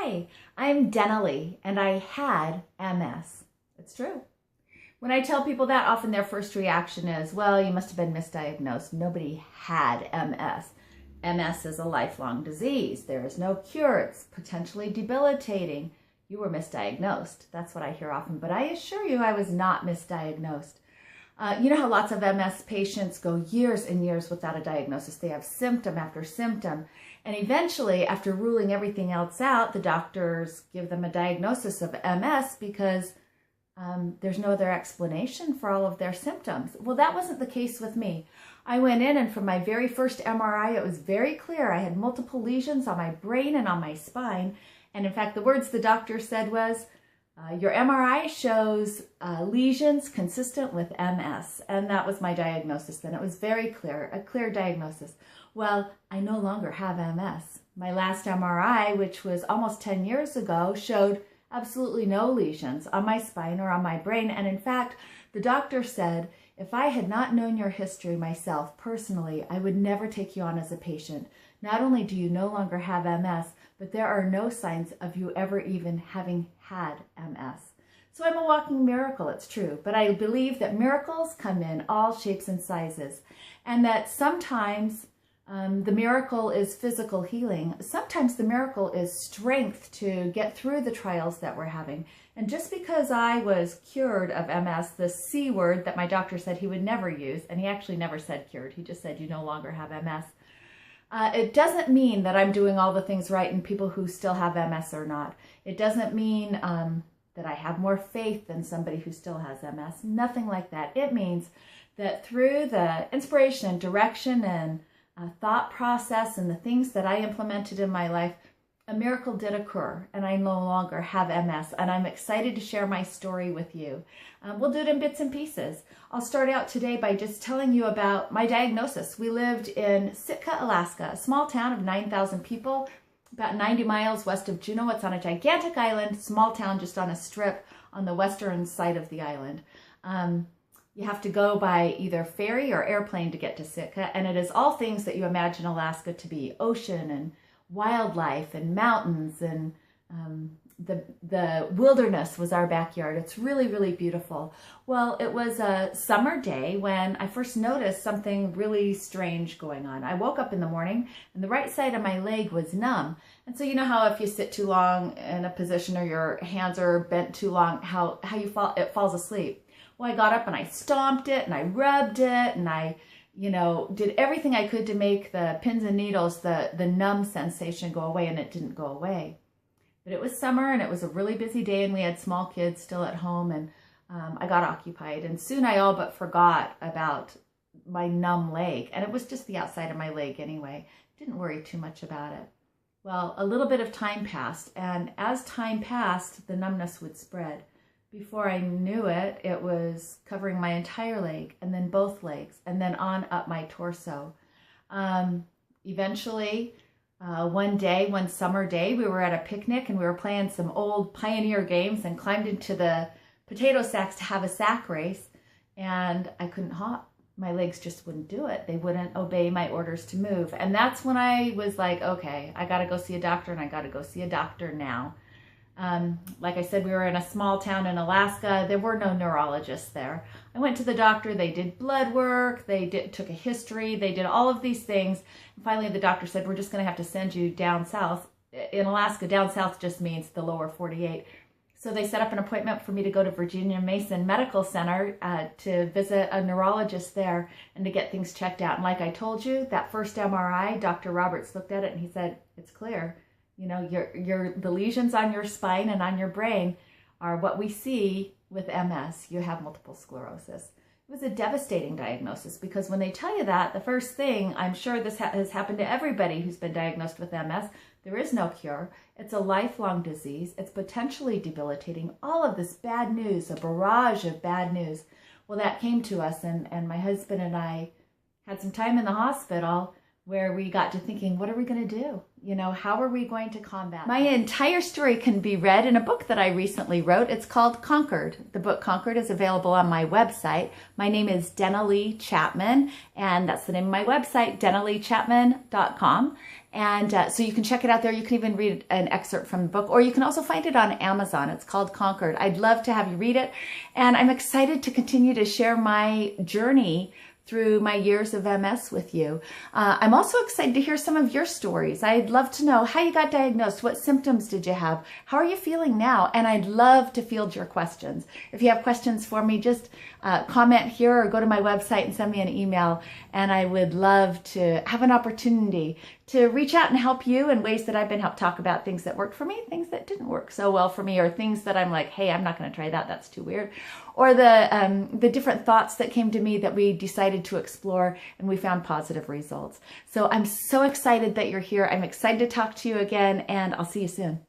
Hi, I'm Denali, and I had MS. It's true. When I tell people that, often their first reaction is, well, you must have been misdiagnosed. Nobody had MS. MS is a lifelong disease. There is no cure. It's potentially debilitating. You were misdiagnosed. That's what I hear often, but I assure you I was not misdiagnosed. You know how lots of MS patients go years and years without a diagnosis. They have symptom after symptom. And eventually, after ruling everything else out, the doctors give them a diagnosis of MS because there's no other explanation for all of their symptoms. Well, that wasn't the case with me. I went in, and from my very first MRI, it was very clear. I had multiple lesions on my brain and on my spine. And in fact, the words the doctor said was, your MRI shows lesions consistent with MS. And that was my diagnosis then. It was very clear, a clear diagnosis. Well, I no longer have MS. My last MRI, which was almost 10 years ago, showed absolutely no lesions on my spine or on my brain. And in fact, the doctor said, if I had not known your history myself personally, I would never take you on as a patient. Not only do you no longer have MS, but there are no signs of you ever even having had MS. So I'm a walking miracle, it's true, but I believe that miracles come in all shapes and sizes, and that sometimes the miracle is physical healing. Sometimes the miracle is strength to get through the trials that we're having. And just because I was cured of MS, the C word that my doctor said he would never use, and he actually never said cured, he just said you no longer have MS, it doesn't mean that I'm doing all the things right and people who still have MS are not. It doesn't mean that I have more faith than somebody who still has MS. Nothing like that. It means that through the inspiration and direction and thought process and the things that I implemented in my life, a miracle did occur, and I no longer have MS, and I'm excited to share my story with you. We'll do it in bits and pieces. I'll start out today by just telling you about my diagnosis. We lived in Sitka, Alaska, a small town of 9,000 people, about 90 miles west of Juneau. It's on a gigantic island, small town just on a strip on the western side of the island. You have to go by either ferry or airplane to get to Sitka, and it is all things that you imagine Alaska to be: ocean and wildlife and mountains, and the wilderness was our backyard. It's really, really beautiful. Well, it was a summer day when I first noticed something really strange going on. I woke up in the morning and the right side of my leg was numb. And so you know how if you sit too long in a position or your hands are bent too long, how you fall, it falls asleep. Well, I got up and I stomped it and I rubbed it and I did everything I could to make the pins and needles, the numb sensation go away, and it didn't go away. But it was summer and it was a really busy day and we had small kids still at home, and I got occupied, and soon I all but forgot about my numb leg, and it was just the outside of my leg anyway. Didn't worry too much about it. Well, a little bit of time passed, and as time passed, the numbness would spread. Before I knew it, it was covering my entire leg, and then both legs, and then on up my torso. Eventually, one summer day, we were at a picnic and we were playing some old Pioneer games and climbed into the potato sacks to have a sack race, and I couldn't hop. My legs just wouldn't do it. They wouldn't obey my orders to move. And that's when I was like, okay, I got to go see a doctor, and I got to go see a doctor now. Like I said, we were in a small town in Alaska. There were no neurologists there. I went to the doctor. They did blood work. They took a history. They did all of these things. And finally, the doctor said, we're just going to have to send you down south. In Alaska, down south just means the lower 48. So they set up an appointment for me to go to Virginia Mason Medical Center to visit a neurologist there and to get things checked out. And like I told you, that first MRI, Dr. Roberts looked at it and he said, it's clear. The lesions on your spine and on your brain are what we see with MS. You have multiple sclerosis. It was a devastating diagnosis because when they tell you that, the first thing, I'm sure this has happened to everybody who's been diagnosed with MS, there is no cure. It's a lifelong disease. It's potentially debilitating. All of this bad news, a barrage of bad news. Well, that came to us, and my husband and I had some time in the hospital. where we got to thinking, what are we going to do? You know, how are we going to combat? My entire story can be read in a book that I recently wrote. It's called Conquered. The book Conquered is available on my website. My name is Denna Lee Chapman, and that's the name of my website, dennaleechapman.com. And so you can check it out there. You can even read an excerpt from the book, or you can also find it on Amazon. It's called Conquered. I'd love to have you read it. And I'm excited to continue to share my journey through my years of MS with you. I'm also excited to hear some of your stories. I'd love to know how you got diagnosed. What symptoms did you have? How are you feeling now? And I'd love to field your questions. If you have questions for me, just comment here or go to my website and send me an email. And I would love to have an opportunity to reach out and help you in ways that I've been helped, talk about things that worked for me, things that didn't work so well for me, or things that I'm like, hey, I'm not going to try that. That's too weird. Or the different thoughts that came to me that we decided to explore and we found positive results. So I'm so excited that you're here. I'm excited to talk to you again, and I'll see you soon.